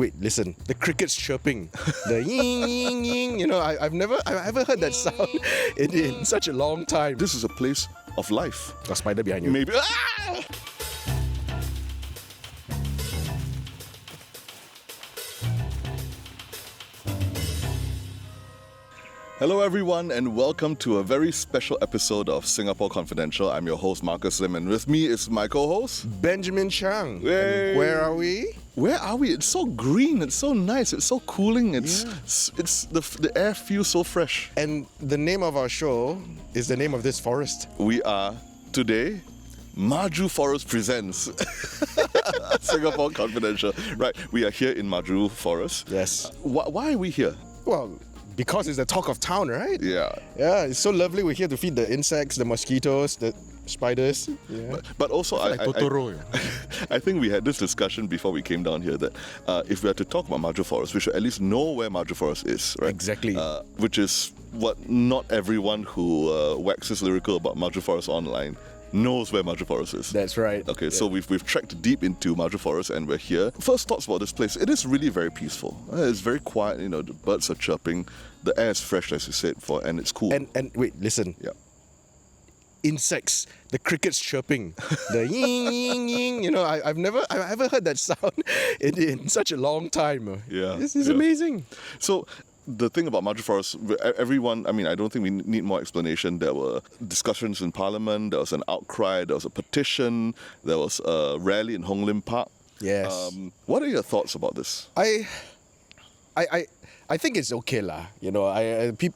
Wait, listen. The crickets chirping. The ying, ying, ying. You know, I haven't heard that sound in such a long time. This is a place of life. A spider behind you. Maybe. Hello everyone and welcome to a very special episode of Singapore Confidential. I'm your host Marcus Lim and with me is my co-host Benjamin Chang. Hey. And where are we? Where are we? It's so green, it's so nice, it's so cooling, the air feels so fresh. And the name of our show is the name of this forest. We are today Maju Forest presents Singapore Confidential. Right, we are here in Maju Forest. Yes. Why are we here? Well, because it's the talk of town, right? Yeah. Yeah, it's so lovely. We're here to feed the insects, the mosquitoes, the spiders. Yeah. But also, Like Totoro. I think we had this discussion before we came down here that if we are to talk about Maju Forest, we should at least know where Maju Forest is, right? Exactly. Which is what not everyone who waxes lyrical about Maju Forest online knows where Maju Forest is. That's right. Okay, yeah. So we've trekked deep into Maju Forest and we're here. First thoughts about this place. It is really very peaceful. It's very quiet, you know, the birds are chirping, the air is fresh as you said before, and it's cool. And wait, listen. Yeah. Insects, the crickets chirping, the ying, ying, ying. You know, I haven't heard that sound in such a long time. Yeah. This is amazing. So, the thing about Maju Forest, everyone, I mean, I don't think we need more explanation. There were discussions in Parliament, there was an outcry, there was a petition, there was a rally in Hong Lim Park. Yes. What are your thoughts about this? I think it's okay lah. You know,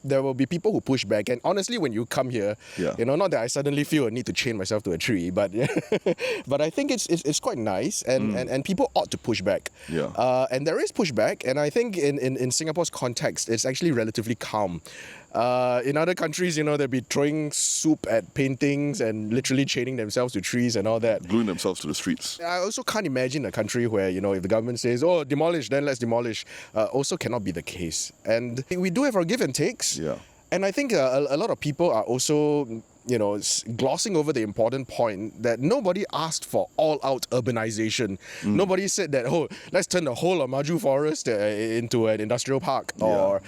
there will be people who push back, and honestly, when you come here, Yeah. you know, not that I suddenly feel a need to chain myself to a tree, but but I think it's quite nice, and people ought to push back. Yeah. And there is pushback, and I think in Singapore's context, it's actually relatively calm. In other countries, you know, they'll be throwing soup at paintings and literally chaining themselves to trees and all that. Gluing themselves to the streets. I also can't imagine a country where, you know, if the government says, oh, demolish, then let's demolish, also cannot be the case. And we do have our give and takes. Yeah. And I think a lot of people are also, you know, glossing over the important point that nobody asked for all-out urbanization. Nobody said that, oh, let's turn the whole of Maju Forest into an industrial park or,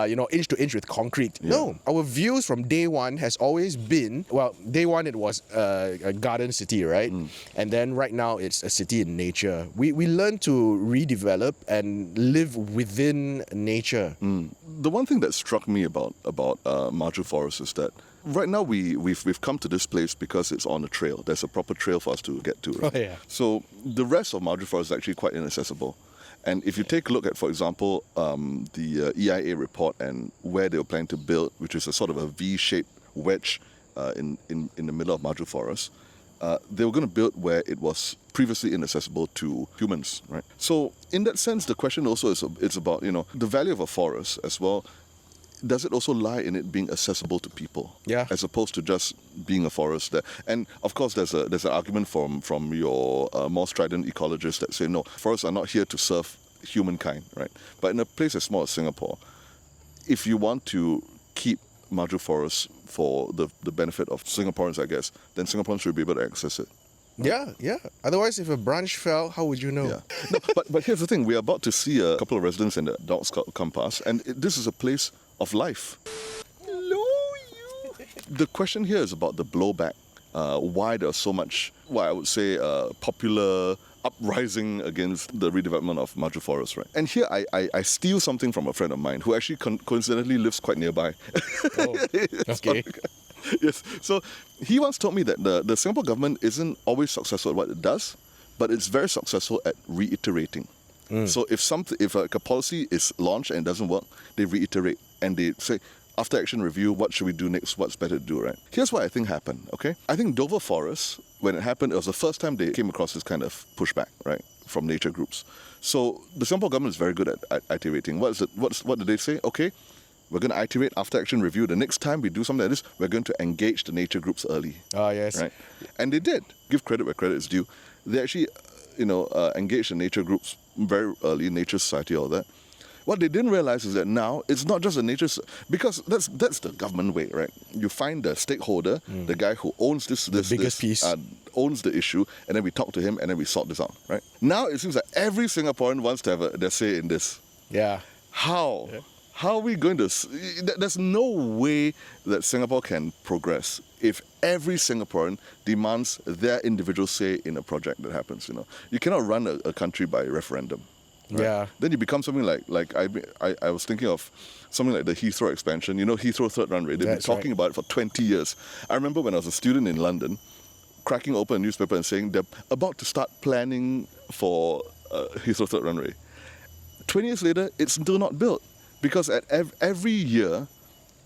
you know, inch to inch with concrete. Yeah. No, our views from day one has always been, well, day one it was a garden city, right? And then right now it's a city in nature. We learn to redevelop and live within nature. The one thing that struck me about Maju Forest is that right now we've come to this place because it's on a trail. There's a proper trail for us to get to. Right? Oh, yeah. So the rest of Maju Forest is actually quite inaccessible. And if you take a look at, for example, the EIA report and where they were planning to build, which is a sort of a V-shaped wedge in the middle of Maju Forest, they were going to build where it was previously inaccessible to humans, right? So in that sense, the question also is about, you know, the value of a forest as well. Does it also lie in it being accessible to people? Yeah. As opposed to just being a forest there. And of course, there's an argument from your more strident ecologists that say, no, forests are not here to serve humankind, right? But in a place as small as Singapore, if you want to keep Maju Forest for the benefit of Singaporeans, I guess, then Singaporeans should be able to access it. Yeah. Otherwise, if a branch fell, how would you know? Yeah. No, but here's the thing. We're about to see a couple of residents and the dogs come past, and this is a place of life. Hello, you. The question here is about the blowback. Why there's so much, I would say, popular uprising against the redevelopment of Maju Forest, right? And here I steal something from a friend of mine who actually coincidentally lives quite nearby. Oh, okay. Yes. So he once told me that the Singapore government isn't always successful at what it does, but it's very successful at reiterating. So if a policy is launched and it doesn't work, they reiterate and they say, after action review, what should we do next? What's better to do, right? Here's what I think happened, okay? I think Dover Forest, when it happened, it was the first time they came across this kind of pushback, right, from nature groups. So the Singapore government is very good at iterating. What did they say? Okay, we're going to iterate after action review. The next time we do something like this, we're going to engage the nature groups early. Ah, yes. Right? And they did. Give credit where credit is due. They actually, engaged the nature groups very early, Nature Society, all that. What they didn't realize is that now it's not just the nature, because that's the government way, right? You find the stakeholder, the guy who owns this biggest piece. owns the issue, and then we talk to him, and then we sort this out, right? Now it seems like every Singaporean wants to have their say in this. Yeah. How? Yeah. How are we going to... There's no way that Singapore can progress if every Singaporean demands their individual say in a project that happens, you know. You cannot run a country by referendum. Right? Yeah. Then you become something like I was thinking of something like the Heathrow expansion. You know, Heathrow third runway. They've been talking about it for 20 years. I remember when I was a student in London, cracking open a newspaper and saying they're about to start planning for Heathrow third runway. 20 years later, it's still not built. Because at every year,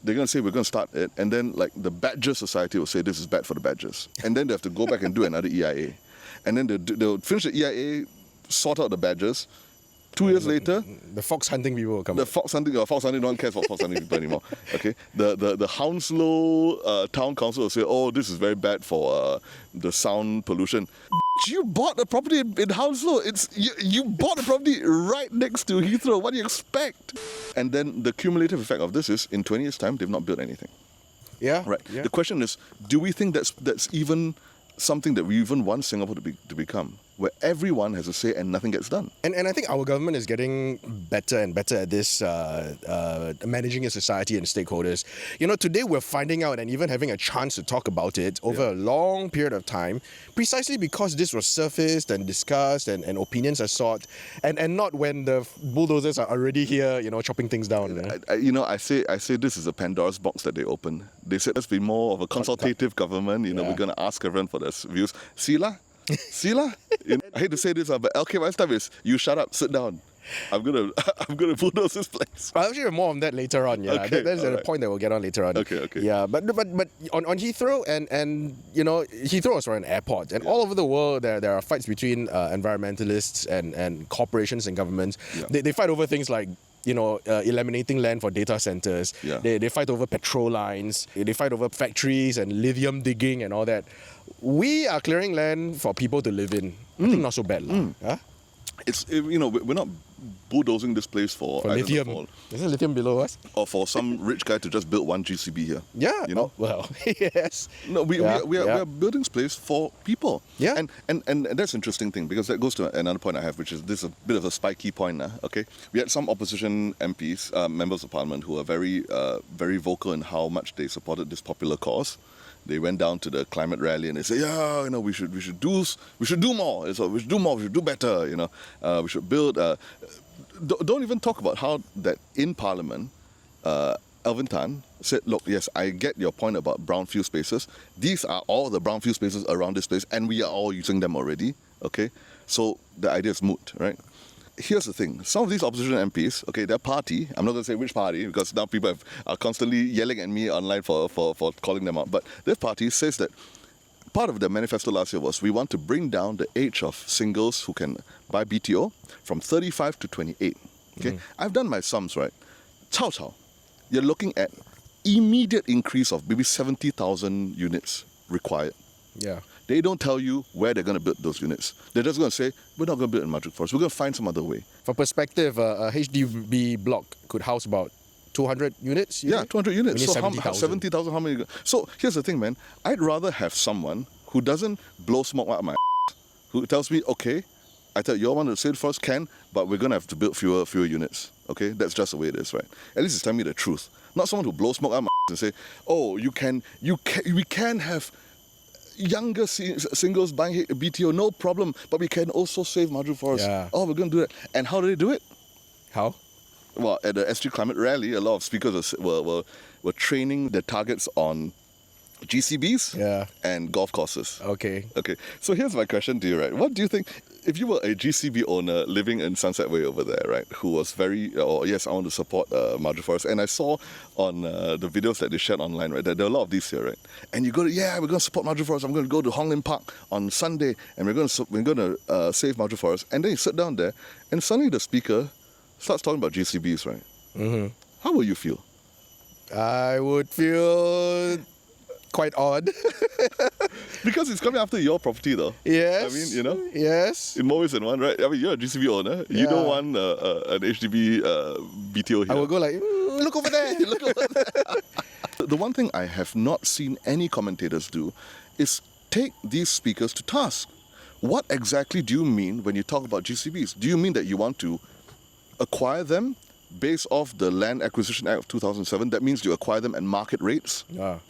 they're going to say, we're going to start it, and then like the Badger Society will say, this is bad for the badgers. And then they have to go back and do another EIA. And then they'll finish the EIA, sort out the badgers. 2 years later, the fox hunting people will come. The fox hunting, no one cares about fox hunting people anymore. Okay, the Hounslow town council will say, oh, this is very bad for the sound pollution. You bought a property in Hounslow. You bought a property right next to Heathrow. What do you expect? And then the cumulative effect of this is, in 20 years' time, they've not built anything. Yeah. Right. Yeah. The question is, do we think that's even something that we even want Singapore to become, where everyone has a say and nothing gets done? And I think our government is getting better and better at this, managing a society and stakeholders. You know, today we're finding out and even having a chance to talk about it over a long period of time, precisely because this was surfaced and discussed and opinions are sought, and not when the bulldozers are already here, you know, chopping things down. I say this is a Pandora's box that they open. They said let's be more of a consultative government. You know, we're going to ask everyone for their views. Sila? I hate to say this, but LKY's time is you shut up, sit down. I'm gonna bulldoze this place. I'll actually have more on that later on. Yeah, Okay, that's the point that we'll get on later on. Okay. Yeah, but on Heathrow and you know, Heathrow is for an airport, and all over the world there are fights between environmentalists and corporations and governments. Yeah. They fight over things like, you know, eliminating land for data centers. Yeah. They fight over petrol lines. They fight over factories and lithium digging and all that. We are clearing land for people to live in. I think not so bad. Huh? It's, you know, we're not bulldozing this place for lithium. Is there lithium below us? or for some rich guy to just build one GCB here. Yeah. You know? Oh, well, yes. No, we are building this place for people. Yeah. And that's an interesting thing, because that goes to another point I have, which is this is a bit of a spiky point now. Okay, we had some opposition MPs, members of parliament, who are very vocal in how much they supported this popular cause. They went down to the climate rally and they say, yeah, you know, we should do more. So we should do more. We should do better. You know, we should build. Don't even talk about how that in Parliament, Alvin Tan said, look, yes, I get your point about brownfield spaces. These are all the brownfield spaces around this place, and we are all using them already. Okay, so the idea is moot, right? Here's the thing. Some of these opposition MPs, okay, their party, I'm not going to say which party, because now people are constantly yelling at me online for calling them out, but their party says that part of their manifesto last year was, we want to bring down the age of singles who can buy BTO from 35 to 28. Okay, I've done my sums, right? Chow, you're looking at immediate increase of maybe 70,000 units required. Yeah. They don't tell you where they're going to build those units. They're just going to say, we're not going to build in Maju Forest. We're going to find some other way. For perspective, a HDB block could house about 200 units? Yeah, 200 units. So 70,000. How many? So here's the thing, man. I'd rather have someone who doesn't blow smoke out of my ass, who tells me, okay, I tell you all want to say it first, but we're going to have to build fewer units. Okay, that's just the way it is, right? At least it's telling me the truth. Not someone who blows smoke out of my ass and say, oh, we can have younger singles buying BTO, no problem, but we can also save Maju Forest. Yeah. Oh, we're going to do that. And how do they do it? How? Well, at the SG Climate Rally, a lot of speakers were training their targets on GCBs and golf courses. Okay. So here's my question to you, right? What do you think, if you were a GCB owner living in Sunset Way over there, right, who was yes, I want to support Maju Forest, and I saw on the videos that they shared online, right, that there are a lot of these here, right, and you go to, we're going to support Maju Forest, I'm going to go to Hong Lim Park on Sunday, and we're going to save Maju Forest, and then you sit down there, and suddenly the speaker starts talking about GCBs, right? Mm-hmm. How will you feel? I would feel quite odd. Because it's coming after your property, though. Yes. I mean, you know. Yes. In more ways than one, right? I mean, you're a GCB owner. You don't want an HDB BTO here. I will go like, look over there. Look over there. The one thing I have not seen any commentators do is take these speakers to task. What exactly do you mean when you talk about GCBs? Do you mean that you want to acquire them based off the Land Acquisition Act of 2007? That means you acquire them at market rates.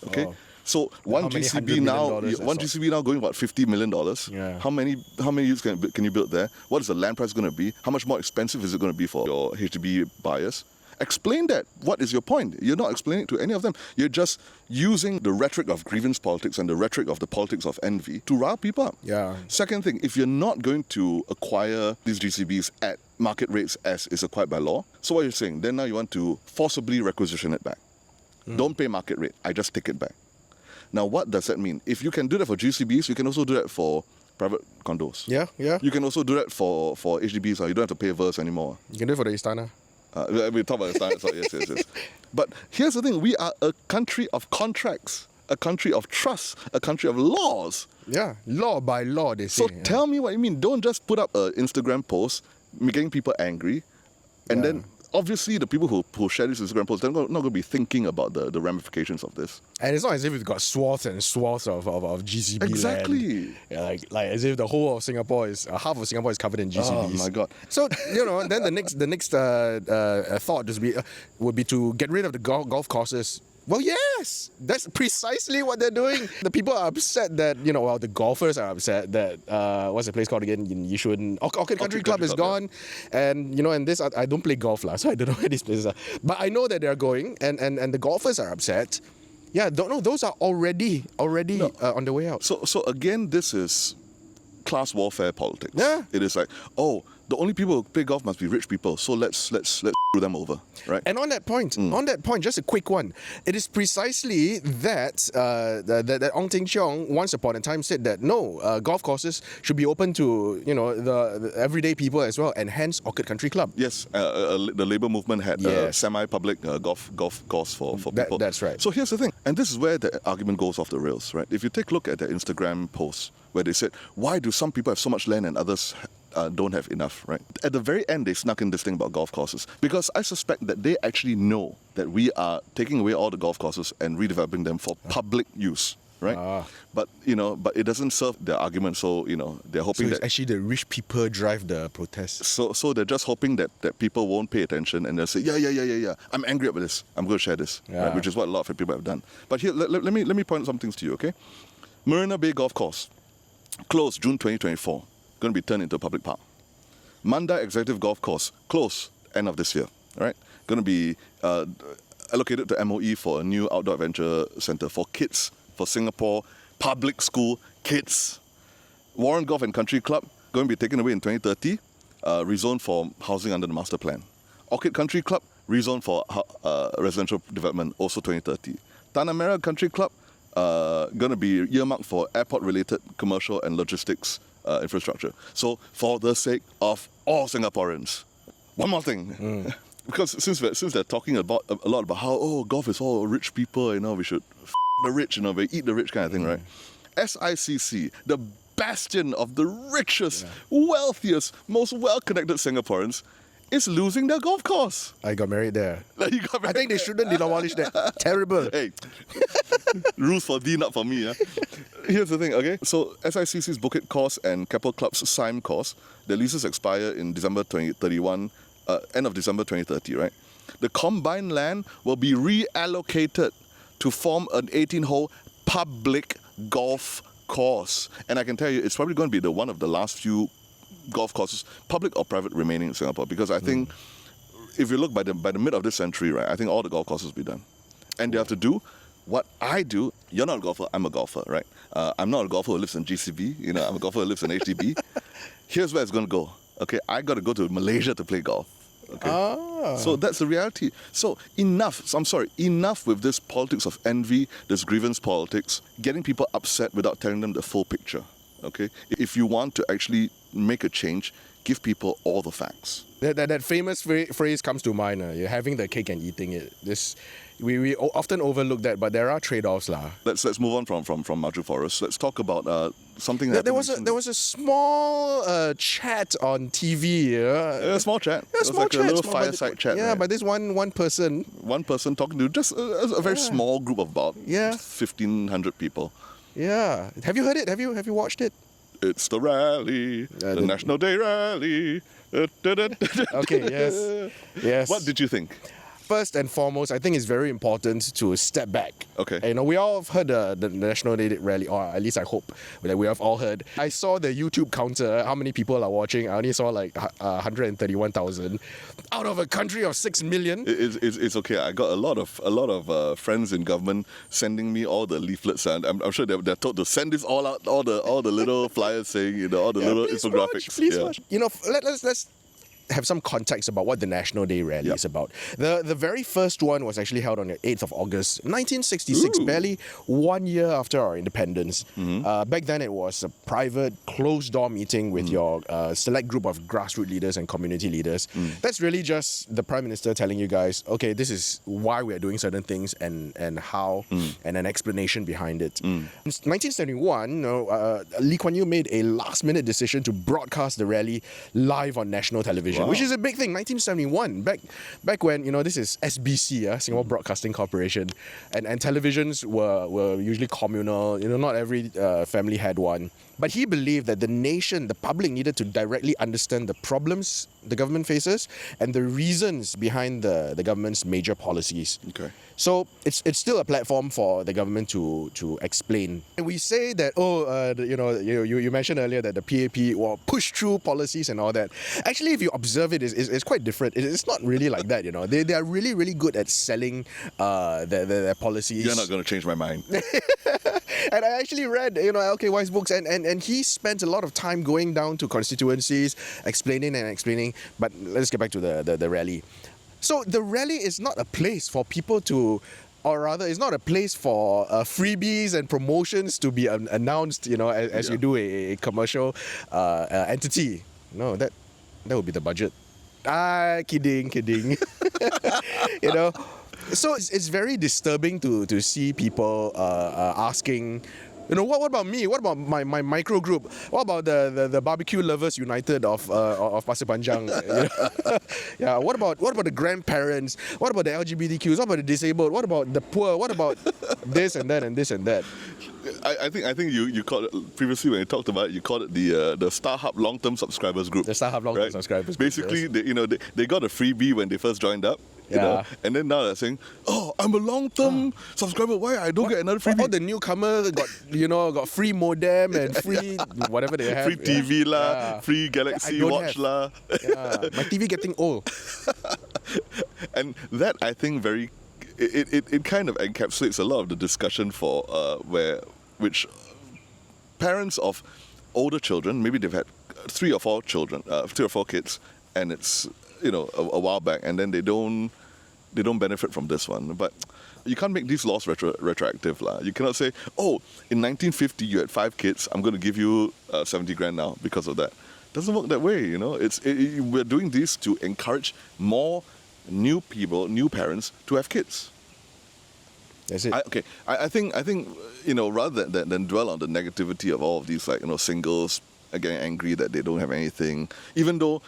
Okay. Oh. So one GCB now going about $50 million. Yeah. How many units can you build there? What is the land price going to be? How much more expensive is it going to be for your HDB buyers? Explain that. What is your point? You're not explaining it to any of them. You're just using the rhetoric of grievance politics and the rhetoric of the politics of envy to rile people up. Yeah. Second thing, if you're not going to acquire these GCBs at market rates as is acquired by law, so what you're saying, then now you want to forcibly requisition it back. Don't pay market rate. I just take it back. Now, what does that mean? If you can do that for GCBs, you can also do that for private condos. Yeah. You can also do that for HDBs. You don't have to pay verse anymore. You can do it for the Istana. We talk about the standards. So yes. But here's the thing. We are a country of contracts, a country of trust, a country of laws. Yeah. Law by law, they say. So tell me what you mean. Don't just put up an Instagram post making people angry and then obviously the people who share these Instagram posts, they're not going to be thinking about the ramifications of this. And it's not as if we've got swaths and swaths of GCB Exactly. land. Yeah, like as if the whole of Singapore is half of Singapore is covered in GCBs. Oh my God. So then the next thought would be to get rid of the golf courses. Well, yes, that's precisely what they're doing. The people are upset that, the golfers are upset that, what's the place called again in Yishun? Orchid Country Club is gone. Yeah. And this, I don't play golf, so I don't know where these places are. But I know that they're going, and the golfers are upset. Yeah, those are already on the way out. So again, this is class warfare politics. Yeah. It is like, the only people who play golf must be rich people, so let's screw them over, right? And on that point, just a quick one. It is precisely that that Ong Teng Cheong once upon a time said that no, golf courses should be open to the everyday people as well, and hence Orchid Country Club. Yes, the Labour movement had semi-public golf course for people. That's right. So here's the thing, and this is where the argument goes off the rails, right? If you take a look at their Instagram posts where they said, why do some people have so much land and others don't have enough, right? At the very end, they snuck in this thing about golf courses because I suspect that they actually know that we are taking away all the golf courses and redeveloping them for public use, right? But it doesn't serve their argument. So they're hoping that actually the rich people drive the protests. So they're just hoping that people won't pay attention and they'll say, yeah, I'm angry about this. I'm going to share this, right? Which is what a lot of people have done. But here, let me point some things to you, okay? Marina Bay Golf Course, closed June 2024. Going to be turned into a public park. Mandai Executive Golf Course, close end of this year. All right, going to be allocated to MOE for a new outdoor adventure centre for kids, for Singapore public school kids. Warren Golf and Country Club going to be taken away in 2030, rezoned for housing under the master plan. Orchid Country Club rezoned for residential development, also 2030. Tanah Merah Country Club going to be earmarked for airport-related commercial and logistics infrastructure. So, for the sake of all Singaporeans, one more thing, because since they're talking a lot about how golf is all rich people, we should the rich, we eat the rich kind of thing, right? SICC, the bastion of the richest, wealthiest, most well-connected Singaporeans, is losing their golf course. I got married there. I think they shouldn't demolish that. Terrible. Hey, rules for thee, not for me. Yeah? Here's the thing, okay? So SICC's Bukit course and Keppel Club's Sime course, their leases expire in December 2031, end of December 2030, right? The combined land will be reallocated to form an 18-hole public golf course. And I can tell you, it's probably going to be one of the last few golf courses, public or private, remaining in Singapore, because I think if you look by the mid of this century, right, I think all the golf courses will be done, and they have to do what I do. You're not a golfer, I'm a golfer, right? I'm not a golfer who lives in GCB, I'm a golfer who lives in HDB. Here's where it's going to go, okay? I got to go to Malaysia to play golf. Okay. So that's the reality. So enough with this politics of envy, this grievance politics, getting people upset without telling them the full picture. Okay, if you want to actually make a change, give people all the facts. That famous phrase comes to mind. You're having the cake and eating it. We often overlook that, but there are trade-offs lah. Let's move on from Maju Forest. Let's talk about something that There was a small chat on TV. A small chat. Yeah, It was like a little fireside chat. Yeah, right? but this one person. One person talking to just a very small group of about 1,500 people. Yeah. Have you heard it? Have you watched it? It's the rally, the National Day rally. Okay, yes. What did you think? First and foremost, I think it's very important to step back. Okay. You know, we all have heard the National Day rally, or at least I hope that we have all heard. I saw the YouTube counter, how many people are watching. I only saw like 131,000 out of a country of 6 million. It's okay. I got a lot of friends in government sending me all the leaflets, and I'm sure they're told to send this all out, all the little flyers saying, all the little infographics. Please watch. You know, let's have some context about what the National Day rally is about. The very first one was actually held on the 8th of August, 1966, barely 1 year after our independence. Back then it was a private, closed-door meeting with your select group of grassroots leaders and community leaders. That's really just the Prime Minister telling you guys, okay, this is why we are doing certain things and how, and an explanation behind it. In 1971, Lee Kuan Yew made a last-minute decision to broadcast the rally live on national television. Which is a big thing. 1971, back when, this is SBC, Singapore Broadcasting Corporation, and televisions were usually communal. Not every family had one. But he believed that the public needed to directly understand the problems the government faces and the reasons behind the government's major policies. Okay. So it's still a platform for the government to explain. And we say that, you mentioned earlier that the PAP will push through policies and all that. Actually, if you observe it, it's quite different. It's not really like that, They are really, really good at selling their policies. You're not going to change my mind. And I actually read, LKY's books, and he spent a lot of time going down to constituencies, explaining. But let's get back to the rally. So the rally is not a place for people to, or rather, it's not a place for freebies and promotions to be announced, as you do a commercial entity. No, that would be the budget. Kidding. So it's very disturbing to see people asking, what about me? What about my micro group? What about the Barbecue Lovers United of Pasir Panjang? Yeah. What about the grandparents? What about the LGBTQs? What about the disabled? What about the poor? What about this and that and this and that? I think you called it previously when you talked about it, you called it the StarHub long-term subscribers group. The StarHub long-term subscribers group. Basically, they got a freebie when they first joined up. And then now they're saying, "Oh, I'm a long-term subscriber. Why I don't get another freebie?" All the newcomers got free modem and free whatever they have. Free TV lah, free Galaxy Watch lah. My TV getting old. And that, I think, it kind of encapsulates a lot of the discussion for which parents of older children, maybe they've had 3 or 4 kids, and it's a while back, and then they don't benefit from this one. But you can't make these laws retroactive lah. You cannot say, in 1950 you had 5 kids, I'm going to give you 70 grand now because of that. Doesn't work that way. We're doing this to encourage more new parents to have kids. That's it. I think rather than dwell on the negativity of all of these, singles getting angry that they don't have anything, even though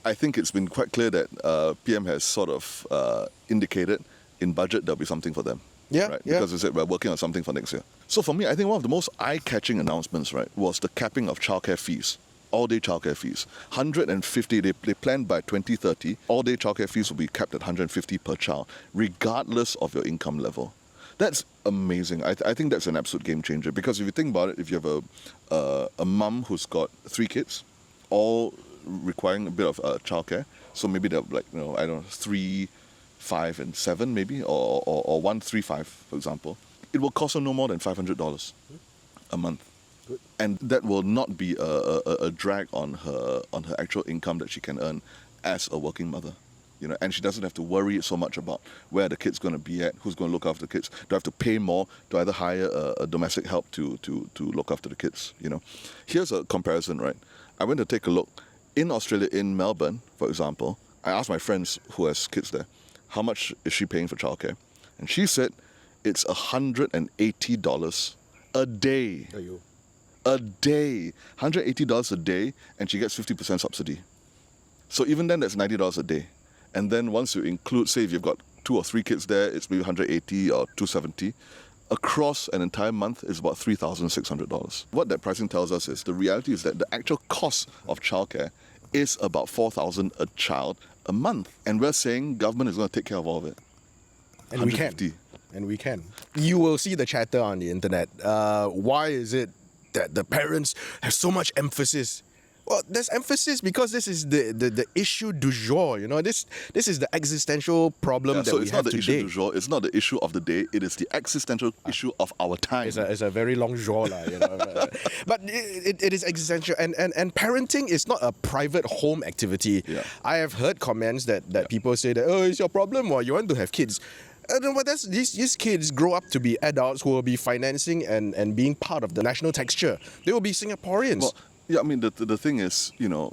I think it's been quite clear that PM has sort of indicated in budget there'll be something for them. Yeah, right? Because they said we're working on something for next year. So for me, I think one of the most eye-catching announcements, right, was the capping of childcare fees. All-day childcare fees. 150, they planned by 2030, all-day childcare fees will be capped at 150 per child, regardless of your income level. That's amazing. I think that's an absolute game changer, because if you think about it, if you have a mum who's got 3 kids, all requiring a bit of childcare, so maybe they're 3, 5, and 7 maybe, or 1, 3, 5, for example, it will cost her no more than $500 a month. Good. And that will not be a drag on her actual income that she can earn as a working mother. And she doesn't have to worry so much about where the kid's going to be at, who's going to look after the kids. Do I have to pay more to either hire a domestic help to look after the kids? Here's a comparison, right? I went to take a look. in Australia, in Melbourne, for example, I asked my friends who has kids there, how much is she paying for childcare? And she said it's $180 a day. A day. $180 a day, and she gets 50% subsidy. So even then, that's $90 a day. And then once you include, say, if you've got 2 or 3 kids there, it's maybe $180 or $270. Across an entire month is about $3,600. What that pricing tells us is the reality is that the actual cost of childcare is about $4,000 a child a month. And we're saying government is going to take care of all of it. And we can. And we can. You will see the chatter on the internet. Why is it that the parents have so much emphasis? Well, there's emphasis because this is the issue du jour. You know, this is the existential problem that we have today. So it's not the issue du jour. It's not the issue of the day. It is the existential issue of our time. It's a very long jour, you know. But it is existential, and parenting is not a private home activity. Yeah. I have heard comments that people say that, oh, it's your problem, or you want to have kids. But these kids grow up to be adults who will be financing and being part of the national texture. They will be Singaporeans. Well, yeah, I mean, the thing is, you know,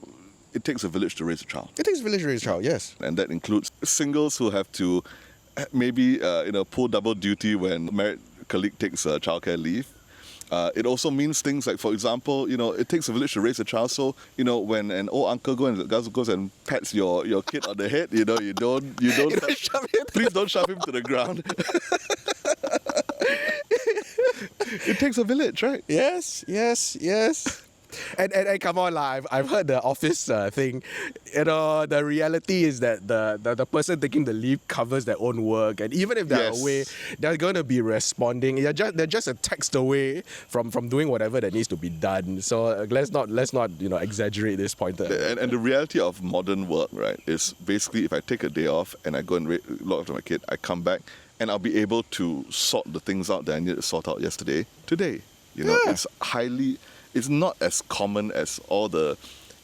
it takes a village to raise a child. It takes a village to raise a child, yes. And that includes singles who have to maybe, pull double duty when a married colleague takes childcare leave. It also means things like, for example, you know, it takes a village to raise a child. So, you know, when an old uncle goes and pats your kid on the head, you know, you don't shove him. Please don't shove him to the ground. It takes a village, right? Yes. And come on, I've heard the office thing. You know, the reality is that the person taking the leave covers their own work, and even if they're away, they're going to be responding. They're just a text away from doing whatever that needs to be done. So let's not exaggerate this point. And the reality of modern work, right, is basically if I take a day off and I go and look after my kid, I come back and I'll be able to sort the things out that I needed to sort out yesterday today. You know, it's not as common as all the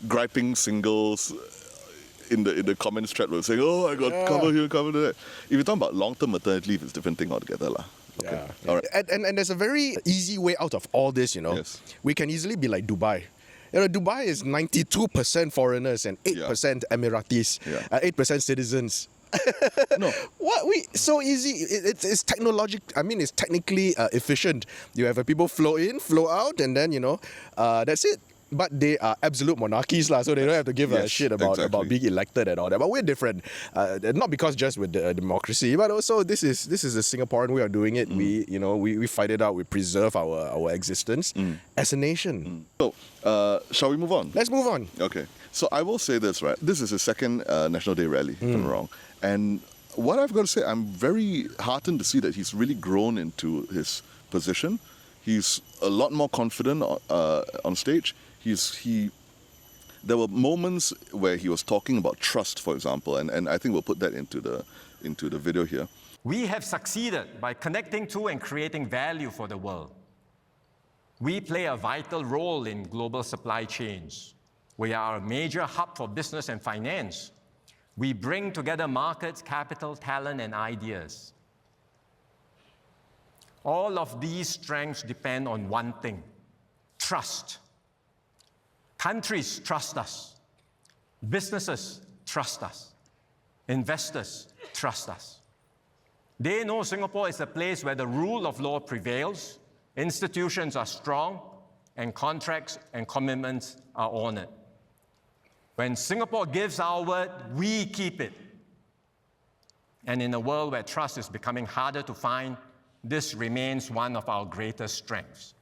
griping singles in the comments thread were saying, oh, I got cover here, cover there. If you're talking about long-term maternity leave, it's a different thing altogether. Okay. Yeah. All right. And there's a very easy way out of all this, you know. Yes. We can easily be like Dubai. You know, Dubai is 92% foreigners and 8% Emiratis, 8% citizens. No. So easy. It's technological. I mean, it's technically efficient. You have people flow in, flow out, and then that's it. But they are absolute monarchies, so they don't have to give a shit about being elected and all that. But we're different, not because just with the democracy, but also this is a Singaporean way of doing it. We fight it out. We preserve our existence as a nation. So, shall we move on? Let's move on. Okay. So I will say this, right? This is his second National Day rally, if I'm wrong. And what I've got to say, I'm very heartened to see that he's really grown into his position. He's a lot more confident on stage. There were moments where he was talking about trust, for example, and I think we'll put that into the video here. We have succeeded by connecting to and creating value for the world. We play a vital role in global supply chains. We are a major hub for business and finance. We bring together markets, capital, talent, and ideas. All of these strengths depend on one thing: trust. Countries trust us. Businesses trust us. Investors trust us. They know Singapore is a place where the rule of law prevails, institutions are strong, and contracts and commitments are honored. When Singapore gives our word, we keep it. And in a world where trust is becoming harder to find, this remains one of our greatest strengths.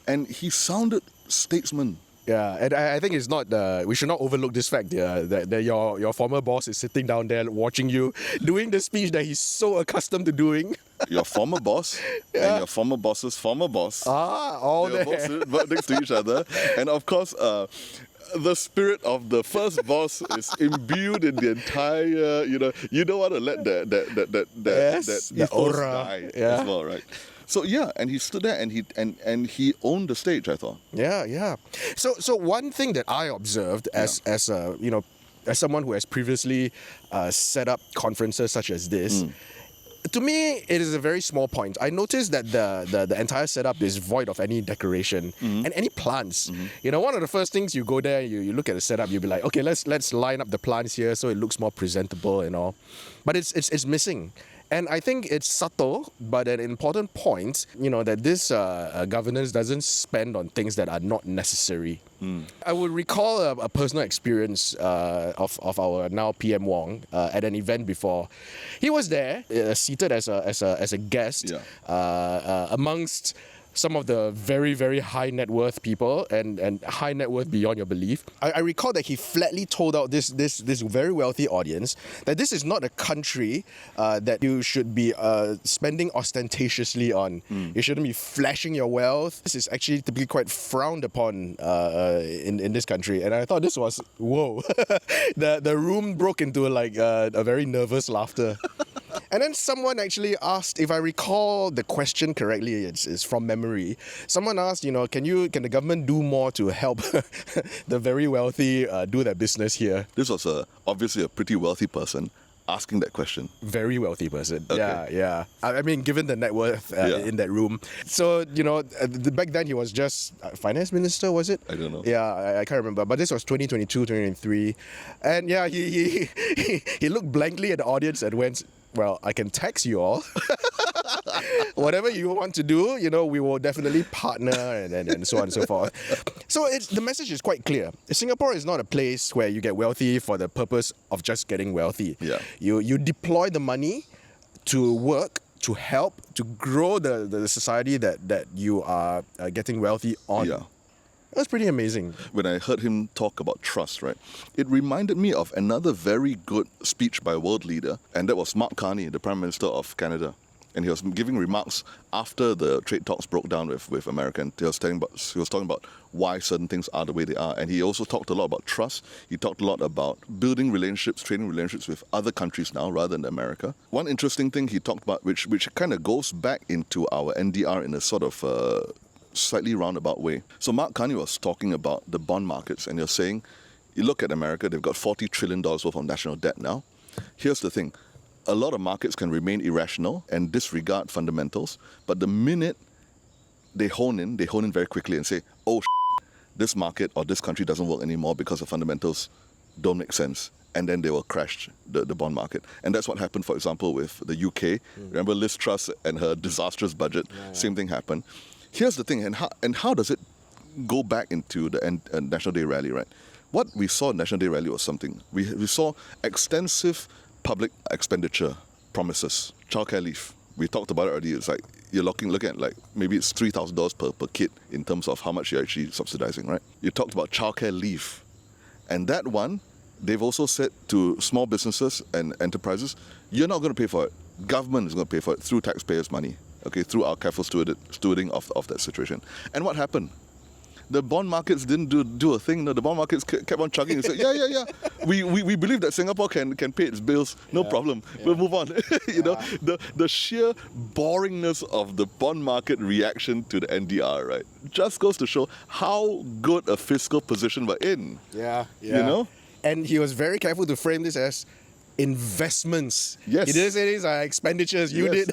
And he sounded statesman. Yeah, and I think it's not. We should not overlook this fact. That your former boss is sitting down there watching you doing the speech that he's so accustomed to doing. Your former boss and your former boss's former boss. All they both next to each other, and of course, the spirit of the first boss is imbued in the entire. You don't want to let that ethos die as well, right? So and he stood there and he owned the stage, I thought. Yeah. So one thing that I observed as someone who has previously set up conferences such as this, to me, it is a very small point. I noticed that the entire setup is void of any decoration and any plants. You know, one of the first things you go there, you look at the setup, you'll be like, okay, let's line up the plants here so it looks more presentable and all. But it's missing. And I think it's subtle, but an important point, you know, that this governance doesn't spend on things that are not necessary. I would recall a personal experience of our now PM Wong at an event before. He was there, seated as a guest amongst some of the very, very high net worth people and high net worth beyond your belief. I recall that he flatly told out this very wealthy audience that this is not a country that you should be spending ostentatiously on. You shouldn't be flashing your wealth. This is actually typically quite frowned upon in this country. And I thought this was, whoa. the room broke into like a very nervous laughter. And then someone actually asked, if I recall the question correctly, it's from memory. Someone asked, you know, can the government do more to help the very wealthy do their business here? This was obviously a pretty wealthy person asking that question. Very wealthy person. Okay. Yeah. I mean, given the net worth in that room. So, you know, back then he was just finance minister, was it? I don't know. Yeah, I can't remember. But this was 2022, 2023. And yeah, he looked blankly at the audience and went, well, I can tax you all. Whatever you want to do, you know, we will definitely partner and so on and so forth. So the message is quite clear. Singapore is not a place where you get wealthy for the purpose of just getting wealthy. Yeah. You deploy the money to work, to help, to grow the society that you are getting wealthy on. Yeah. That's pretty amazing. When I heard him talk about trust, right, it reminded me of another very good speech by a world leader, and that was Mark Carney, the Prime Minister of Canada. And he was giving remarks after the trade talks broke down with America. And he was talking about why certain things are the way they are. And he also talked a lot about trust. He talked a lot about building relationships, trading relationships with other countries now rather than America. One interesting thing he talked about, which kind of goes back into our NDR in a sort of slightly roundabout way. So Mark Carney was talking about the bond markets, and you're saying, you look at America, they've got $40 trillion worth of national debt now. Here's the thing. A lot of markets can remain irrational and disregard fundamentals, but the minute they hone in very quickly and say, oh, this market or this country doesn't work anymore because the fundamentals don't make sense. And then they will crash the bond market. And that's what happened, for example, with the UK. Remember Liz Truss and her disastrous budget? Same thing happened. Here's the thing, and how does it go back into the National Day rally, right? What we saw at National Day rally was something. We saw extensive public expenditure promises. Childcare leave. We talked about it already. It's like you're looking at like maybe it's $3,000 per kid in terms of how much you're actually subsidizing, right? You talked about childcare leave. And that one, they've also said to small businesses and enterprises, you're not going to pay for it. Government is going to pay for it through taxpayers' money. Okay, through our careful stewarding of that situation. And what happened? The bond markets didn't do a thing. No, the bond markets kept on chugging and said, yeah. We believe that Singapore can pay its bills. No problem. We'll move on. You know, the sheer boringness of the bond market reaction to the NDR, right, just goes to show how good a fiscal position we're in. Yeah. You know? And he was very careful to frame this as investments. Yes. He didn't say these are expenditures. You did.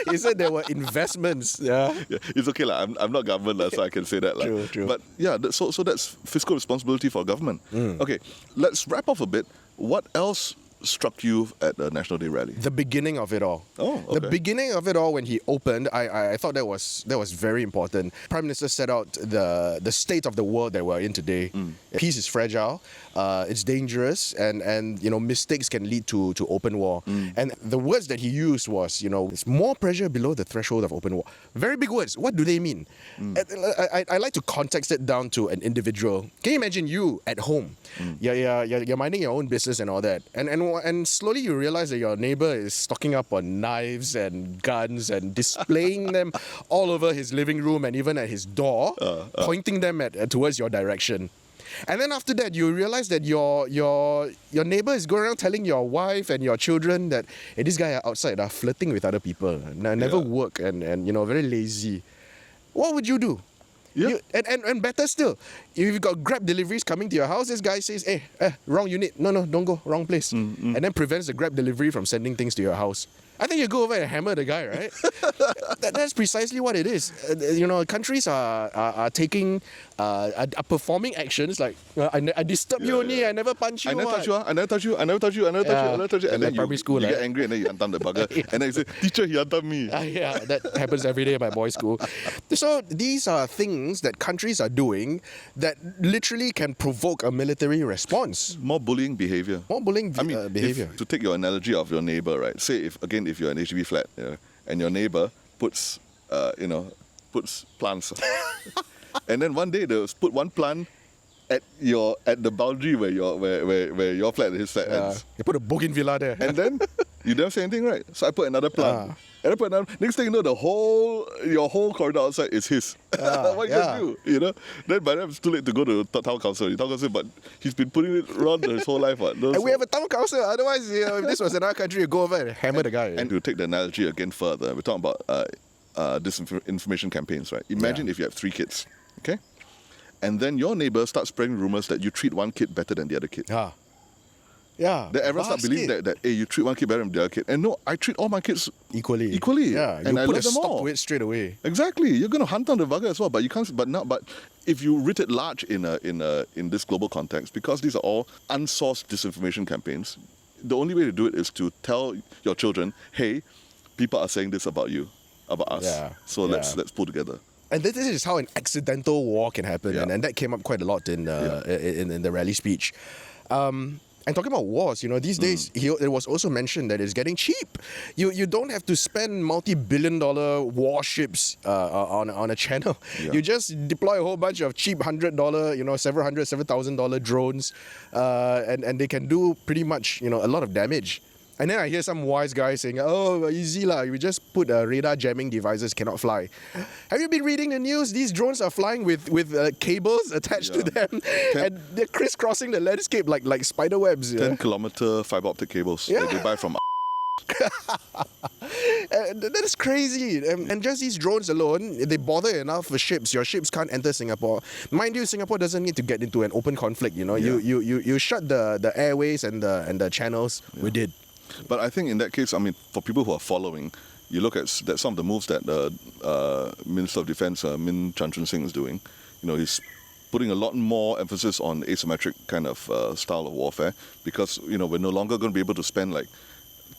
He said there were investments. Yeah. It's okay. I'm not government, so I can say that. True. But yeah, so that's fiscal responsibility for government. Okay, let's wrap off a bit. What else struck you at the National Day rally? The beginning of it all. Oh, okay. The beginning of it all, when he opened, I thought that was very important. Prime Minister set out the state of the world that we're in today. Peace is fragile, it's dangerous, and you know, mistakes can lead to open war. And the words that he used was, you know, it's more pressure below the threshold of open war. Very big words. What do they mean? I like to context it down to an individual. Can you imagine you at home? You're minding your own business and all that, and slowly you realize that your neighbor is stocking up on knives and guns and displaying them all over his living room and even at his door, pointing them towards your direction. And then after that, you realize that your neighbor is going around telling your wife and your children that, hey, this guy outside are flirting with other people, never work, and you know, very lazy. What would you do? Yeah. And better still, if you've got Grab deliveries coming to your house, this guy says, hey, wrong unit. No, don't go, wrong place. And then prevents the Grab delivery from sending things to your house. I think you go over and hammer the guy, right? That's precisely what it is. Countries are taking, are performing actions like, I disturb you only, I never punch you. I never touch you, I never touch you, I never touch you, I never touch you, I never touch you. And then primary school, you get angry and then you antam the bugger. And then you say, teacher, he antam me. Yeah, that happens every day at my boys' school. So these are things that countries are doing that literally can provoke a military response. More bullying behavior. More bullying behavior. To take your analogy of your neighbor, right? Say if you're an HDB flat, and your neighbor puts plants, and then one day they'll put one plant at the boundary where your flat and his flat ends. You put a bougainvillea there. And then you don't say anything, right? So I put another plant. And I put another. Next thing you know, your whole corridor outside is his. What you gonna do? Then by then it's too late to go to town council. The town council, but he's been putting it around his whole life. And we have a town council. Otherwise, if this was another country, you go over and hammer the guy. And to take the analogy again further, we're talking about disinformation campaigns, right? Imagine if you have 3 kids, okay, and then your neighbor starts spreading rumors that you treat one kid better than the other kid. Yeah. Then everyone starts believing that hey, you treat one kid better than the other kid. And no, I treat all my kids equally. Yeah. And I put a love them stop all. to it straight away. Exactly. You're going to hunt down the bugger as well, but you can't. But if you writ it large in this global context, because these are all unsourced disinformation campaigns, the only way to do it is to tell your children, hey, people are saying this about you, about us. Yeah. So let's pull together. And this is how an accidental war can happen, and that came up quite a lot in the rally speech. And talking about wars, these days it was also mentioned that it's getting cheap. You don't have to spend multi-billion-dollar warships on a channel. You just deploy a whole bunch of cheap $100, several hundred, $7,000 drones, and they can do pretty much a lot of damage. And then I hear some wise guy saying, "Oh, easy lah. We just put radar jamming devices, cannot fly." Have you been reading the news? These drones are flying with cables attached to them, and they're crisscrossing the landscape like spider webs. 10-kilometer fiber optic cables that they buy from. That is crazy. And just these drones alone, they bother enough for ships. Your ships can't enter Singapore. Mind you, Singapore doesn't need to get into an open conflict. You shut the airways and the channels. We did. But I think in that case, for people who are following, you look at some of the moves that the Minister of Defence, Min Chan Chun Sing, is doing. He's putting a lot more emphasis on asymmetric kind of style of warfare, because we're no longer going to be able to spend like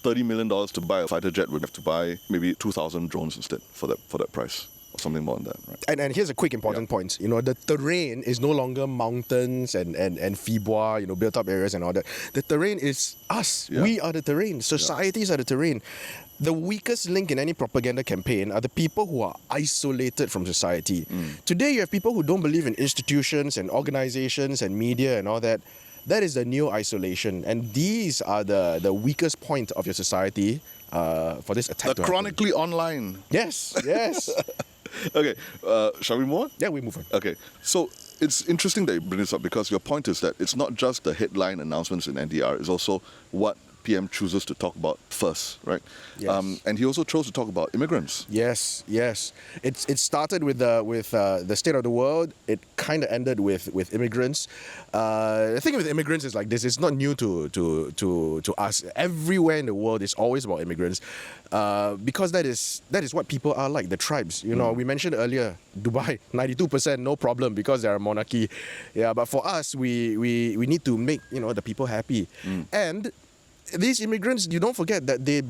$30 million to buy a fighter jet. We'd have to buy maybe 2,000 drones instead for that price. Or something more than that, right? And here's a quick important point. The terrain is no longer mountains and fibois, built up areas and all that. The terrain is us. Yeah. We are the terrain. Societies are the terrain. The weakest link in any propaganda campaign are the people who are isolated from society. Today you have people who don't believe in institutions and organizations and media and all that. That is the new isolation. And these are the weakest point of your society for this attack. The chronically online. Yes. Okay, shall we move on? Yeah, we move on. Okay, so it's interesting that you bring this up, because your point is that it's not just the headline announcements in NDR, it's also what PM chooses to talk about first, right? Yes. And he also chose to talk about immigrants. Yes. It started with the state of the world. It kind of ended with immigrants. The thing with immigrants is like this. It's not new to us. Everywhere in the world, it's always about immigrants, because that is what people are like. The tribes. We mentioned earlier, Dubai, 92%, no problem, because they're a monarchy. Yeah, but for us, we need to make the people happy. And these immigrants, you don't forget that they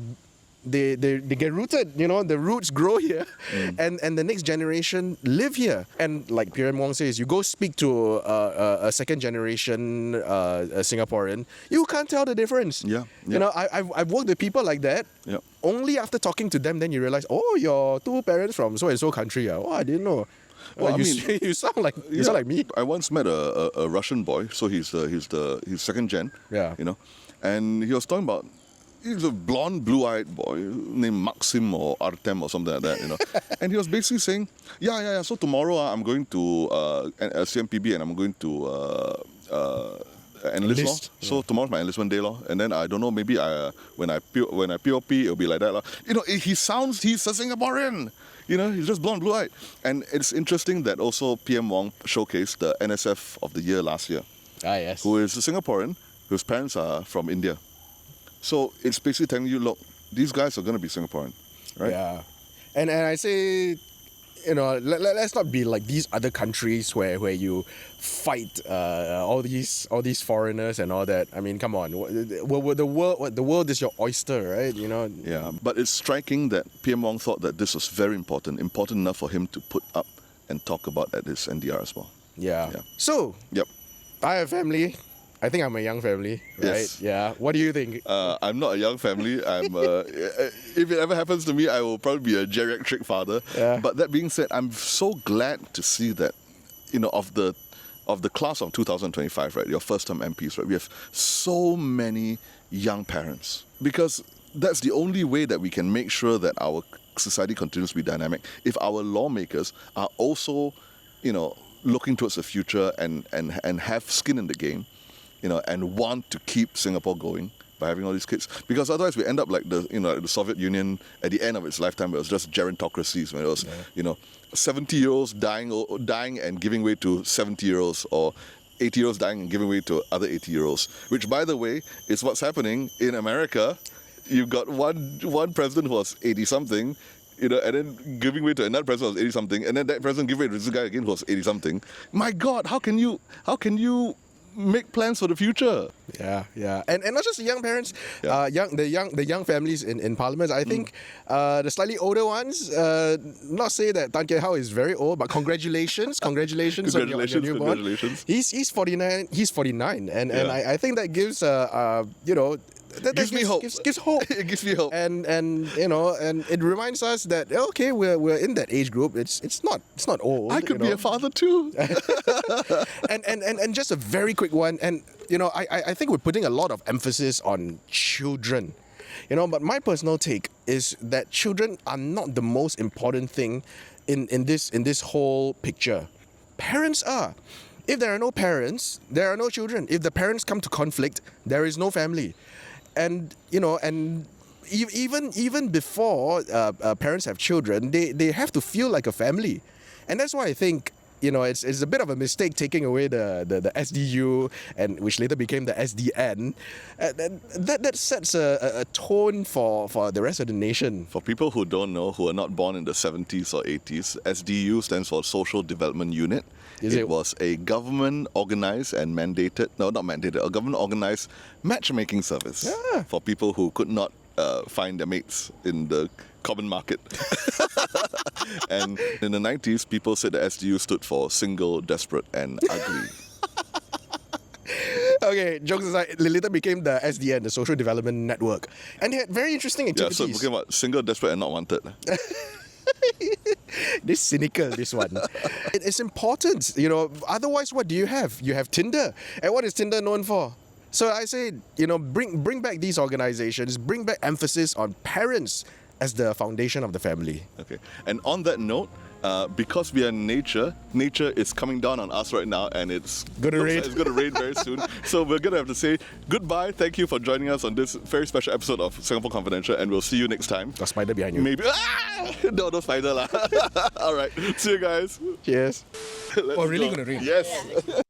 get rooted, the roots grow here, and the next generation live here. And like PM Wong says, you go speak to a second generation a Singaporean, you can't tell the difference. Yeah. I've worked with people like that. Yeah. Only after talking to them, then you realize, oh, your 2 parents from so and so country. Oh, I didn't know. Well, you sound like me. I once met a Russian boy, so he's second gen. Yeah. And he was talking about, he's a blonde, blue-eyed boy named Maxim or Artem or something like that, And he was basically saying, yeah. So tomorrow I'm going to CMPB and I'm going to enlist. So tomorrow's my enlistment day, and then I don't know, maybe when I POP it'll be like that. He's a Singaporean. He's just blonde, blue-eyed. And it's interesting that also PM Wong showcased the NSF of the year last year. Ah, yes. Who is a Singaporean whose parents are from India. So it's basically telling you, look, these guys are going to be Singaporean, right? Yeah, and I say, let's not be like these other countries where you fight all these foreigners and all that. I mean, come on, the world is your oyster, right? Yeah, but it's striking that PM Wong thought that this was very important enough for him to put up and talk about at his NDR as well. Yeah. Yeah. So, Yep. I have family. I think I'm a young family, right? Yes. Yeah. What do you think? I'm not a young family. I'm. If it ever happens to me, I will probably be a geriatric father. Yeah. But that being said, I'm so glad to see that, of the class of 2025, right? Your first-time MPs, right? We have so many young parents because that's the only way that we can make sure that our society continues to be dynamic. If our lawmakers are also, looking towards the future and have skin in the game, and want to keep Singapore going by having all these kids, because otherwise we end up like the Soviet Union at the end of its lifetime. It was just gerontocracies when it was 70-year-olds dying and giving way to 70-year-olds, or 80-year-olds dying and giving way to other 80-year-olds, which, by the way, is what's happening in America. You've got one president who was 80-something, and then giving way to another president who was 80-something, and then that president giving way to this guy again who was 80-something. My God, how can you make plans for the future? Yeah, and not just the young parents, Yeah. the young families in Parliament. I think the slightly older ones. Not say that Tan Kiat Hao is very old, but congratulations on your newborn. Congratulations. He's 49. He's 49, and Yeah. I think that gives that Gives me hope. Gives hope. It gives me hope. And it reminds us that okay, we're in that age group. It's not old. I could be a father too. and just a very quick one. And I think we're putting a lot of emphasis on children. But my personal take is that children are not the most important thing in this whole picture. Parents are. If there are no parents, there are no children. If the parents come to conflict, there is no family. And even before parents have children, they have to feel like a family, and that's why I think it's a bit of a mistake taking away the SDU, and which later became the SDN. That sets a tone for the rest of the nation. For people who don't know, who are not born in the 70s or 80s, SDU stands for Social Development Unit. It was a government-organized and mandated, no, not mandated, a government-organized matchmaking service for people who could not find their mates in the common market. And in the 90s, people said the SDU stood for single, desperate, and ugly. Okay, jokes aside, it later became the SDN, the Social Development Network. And they had very interesting Yeah, activities. so we're talking about single, desperate, and not wanted. This cynical, this one. It's important, otherwise what do you have? You have Tinder. And what is Tinder known for? So I say, bring back these organizations, bring back emphasis on parents as the foundation of the family. Okay. And on that note, because we are in nature is coming down on us right now, and it's Gonna rain. It's going to rain very soon. So we're going to have to say goodbye. Thank you for joining us on this very special episode of Singapore Confidential, and we'll see you next time. Got spider behind you. Maybe. No spider lah. All right. See you guys. Cheers. Let's Oh, really go. gonna rain? Yes.